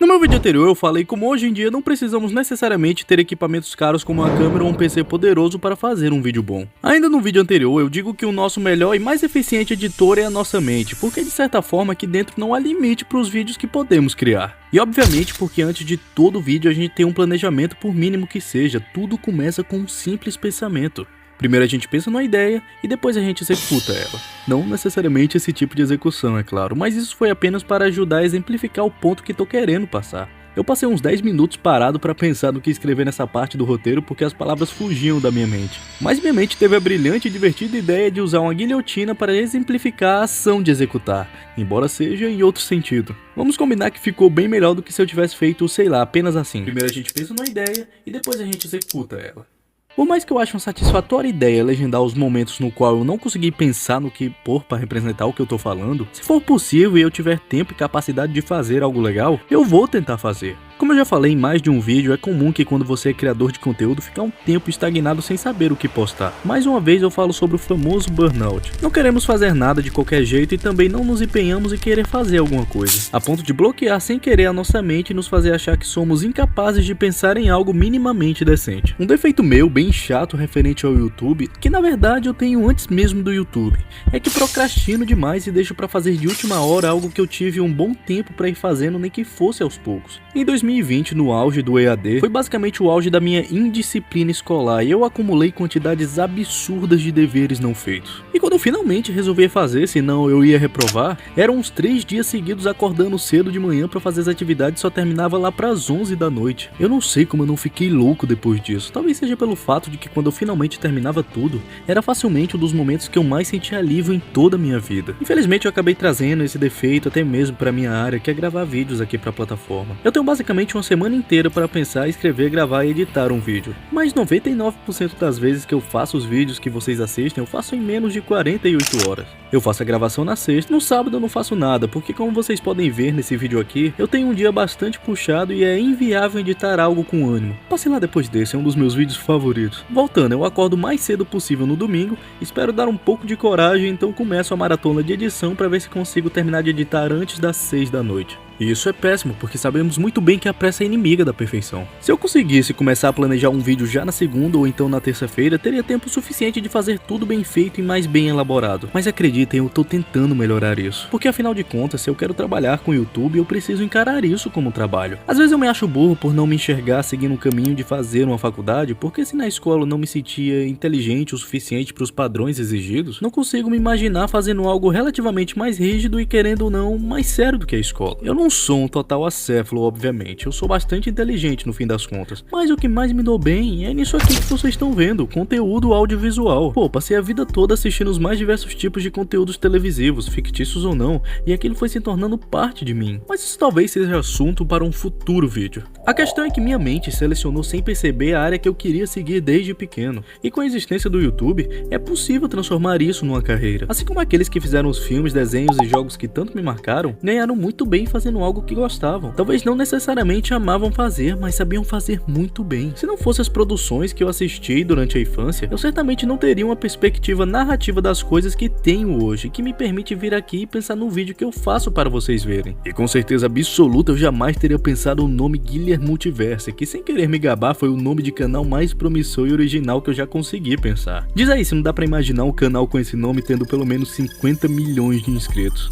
No meu vídeo anterior eu falei como hoje em dia não precisamos necessariamente ter equipamentos caros como uma câmera ou um PC poderoso para fazer um vídeo bom. Ainda no vídeo anterior eu digo que o nosso melhor e mais eficiente editor é a nossa mente, porque de certa forma aqui dentro não há limite para os vídeos que podemos criar. E obviamente porque antes de todo vídeo a gente tem um planejamento, por mínimo que seja, tudo começa com um simples pensamento. Primeiro a gente pensa numa ideia e depois a gente executa ela. Não necessariamente esse tipo de execução, é claro, mas isso foi apenas para ajudar a exemplificar o ponto que tô querendo passar. Eu passei uns 10 minutos parado para pensar no que escrever nessa parte do roteiro porque as palavras fugiam da minha mente. Mas minha mente teve a brilhante e divertida ideia de usar uma guilhotina para exemplificar a ação de executar, embora seja em outro sentido. Vamos combinar que ficou bem melhor do que se eu tivesse feito, sei lá, apenas assim. Primeiro a gente pensa numa ideia e depois a gente executa ela. Por mais que eu ache uma satisfatória ideia legendar os momentos no qual eu não consegui pensar no que pôr para representar o que eu tô falando, se for possível e eu tiver tempo e capacidade de fazer algo legal, eu vou tentar fazer. Como eu já falei em mais de um vídeo, é comum que quando você é criador de conteúdo ficar um tempo estagnado sem saber o que postar. Mais uma vez eu falo sobre o famoso burnout. Não queremos fazer nada de qualquer jeito e também não nos empenhamos em querer fazer alguma coisa, a ponto de bloquear sem querer a nossa mente e nos fazer achar que somos incapazes de pensar em algo minimamente decente. Um defeito meu, bem chato referente ao YouTube, que na verdade eu tenho antes mesmo do YouTube, é que procrastino demais e deixo pra fazer de última hora algo que eu tive um bom tempo pra ir fazendo, nem que fosse aos poucos. Em 2020, no auge do EAD, foi basicamente o auge da minha indisciplina escolar e eu acumulei quantidades absurdas de deveres não feitos. E quando eu finalmente resolvi fazer, senão eu ia reprovar, eram uns 3 dias seguidos acordando cedo de manhã pra fazer as atividades e só terminava lá pras 11 da noite. Eu não sei como eu não fiquei louco depois disso, talvez seja pelo fato de que quando eu finalmente terminava tudo, era facilmente um dos momentos que eu mais sentia alívio em toda a minha vida. Infelizmente eu acabei trazendo esse defeito até mesmo pra minha área, que é gravar vídeos aqui pra plataforma. Eu tenho basicamente uma semana inteira para pensar, escrever, gravar e editar um vídeo. Mas 99% das vezes que eu faço os vídeos que vocês assistem, eu faço em menos de 48 horas. Eu faço a gravação na sexta, no sábado eu não faço nada, porque como vocês podem ver nesse vídeo aqui, eu tenho um dia bastante puxado e é inviável editar algo com ânimo. Passe lá depois desse, é um dos meus vídeos favoritos. Voltando, eu acordo o mais cedo possível no domingo, espero dar um pouco de coragem, então começo a maratona de edição para ver se consigo terminar de editar antes das 6 da noite. E isso é péssimo, porque sabemos muito bem que a pressa é inimiga da perfeição. Se eu conseguisse começar a planejar um vídeo já na segunda ou então na terça-feira, teria tempo suficiente de fazer tudo bem feito e mais bem elaborado. Mas acreditem, eu tô tentando melhorar isso. Porque afinal de contas, se eu quero trabalhar com o YouTube, eu preciso encarar isso como trabalho. Às vezes eu me acho burro por não me enxergar seguindo o caminho de fazer uma faculdade, porque se na escola eu não me sentia inteligente o suficiente para os padrões exigidos, não consigo me imaginar fazendo algo relativamente mais rígido e, querendo ou não, mais sério do que a escola. Eu não sou um total acéfalo, obviamente, eu sou bastante inteligente no fim das contas, mas o que mais me dou bem é nisso aqui que vocês estão vendo, conteúdo audiovisual. Pô, passei a vida toda assistindo os mais diversos tipos de conteúdos televisivos, fictícios ou não, e aquilo foi se tornando parte de mim. Mas isso talvez seja assunto para um futuro vídeo. A questão é que minha mente selecionou sem perceber a área que eu queria seguir desde pequeno, e com a existência do YouTube, é possível transformar isso numa carreira. Assim como aqueles que fizeram os filmes, desenhos e jogos que tanto me marcaram, ganharam muito bem fazendo algo que gostavam. Talvez não necessariamente amavam fazer, mas sabiam fazer muito bem. Se não fossem as produções que eu assisti durante a infância, eu certamente não teria uma perspectiva narrativa das coisas que tenho hoje, que me permite vir aqui e pensar no vídeo que eu faço para vocês verem. E com certeza absoluta eu jamais teria pensado o nome Guilherme Multiverse, que sem querer me gabar foi o nome de canal mais promissor e original que eu já consegui pensar. Diz aí se não dá pra imaginar um canal com esse nome tendo pelo menos 50 milhões de inscritos.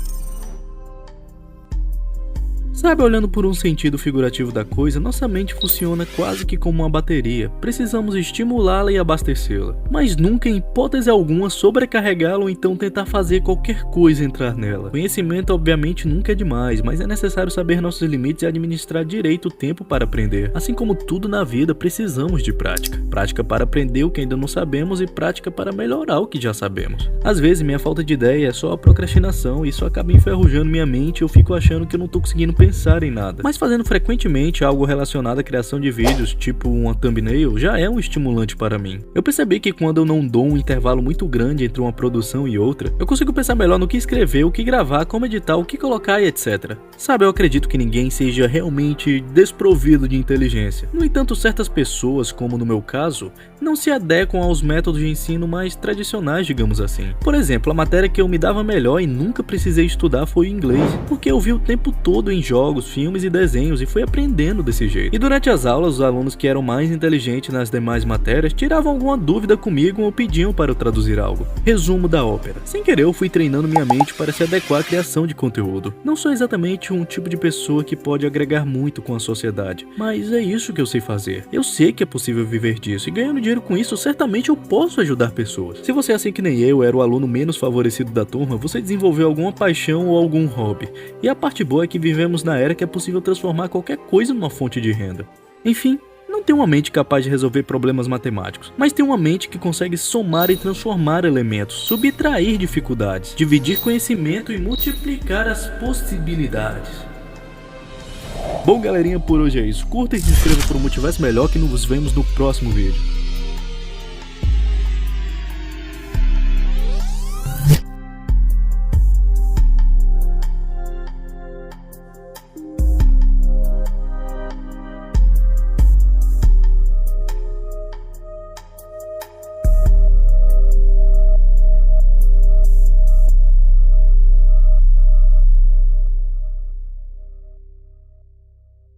Sabe, olhando por um sentido figurativo da coisa, nossa mente funciona quase que como uma bateria. Precisamos estimulá-la e abastecê-la, mas nunca, em hipótese alguma, sobrecarregá-la ou então tentar fazer qualquer coisa entrar nela. Conhecimento obviamente nunca é demais, mas é necessário saber nossos limites e administrar direito o tempo para aprender. Assim como tudo na vida, precisamos de prática. Prática para aprender o que ainda não sabemos e prática para melhorar o que já sabemos. Às vezes minha falta de ideia é só a procrastinação e isso acaba enferrujando minha mente e eu fico achando que eu não tô conseguindo pensar em nada. Mas fazendo frequentemente algo relacionado à criação de vídeos, tipo uma thumbnail, já é um estimulante para mim. Eu percebi que quando eu não dou um intervalo muito grande entre uma produção e outra, eu consigo pensar melhor no que escrever, o que gravar, como editar, o que colocar e etc. Sabe, eu acredito que ninguém seja realmente desprovido de inteligência. No entanto, certas pessoas, como no meu caso, não se adequam aos métodos de ensino mais tradicionais, digamos assim. Por exemplo, a matéria que eu me dava melhor e nunca precisei estudar foi o inglês, porque eu vi o tempo todo em jogos jogos, filmes e desenhos e fui aprendendo desse jeito. E durante as aulas, os alunos que eram mais inteligentes nas demais matérias tiravam alguma dúvida comigo ou pediam para eu traduzir algo. Resumo da ópera. Sem querer, eu fui treinando minha mente para se adequar à criação de conteúdo. Não sou exatamente um tipo de pessoa que pode agregar muito com a sociedade, mas é isso que eu sei fazer. Eu sei que é possível viver disso e ganhando dinheiro com isso, certamente eu posso ajudar pessoas. Se você é assim que nem eu, era o aluno menos favorecido da turma, você desenvolveu alguma paixão ou algum hobby. E a parte boa é que vivemos na era que é possível transformar qualquer coisa numa fonte de renda. Enfim, não tem uma mente capaz de resolver problemas matemáticos, mas tem uma mente que consegue somar e transformar elementos, subtrair dificuldades, dividir conhecimento e multiplicar as possibilidades. Bom, galerinha, por hoje é isso. Curta e se inscreva para um Multiverso melhor que nos vemos no próximo vídeo.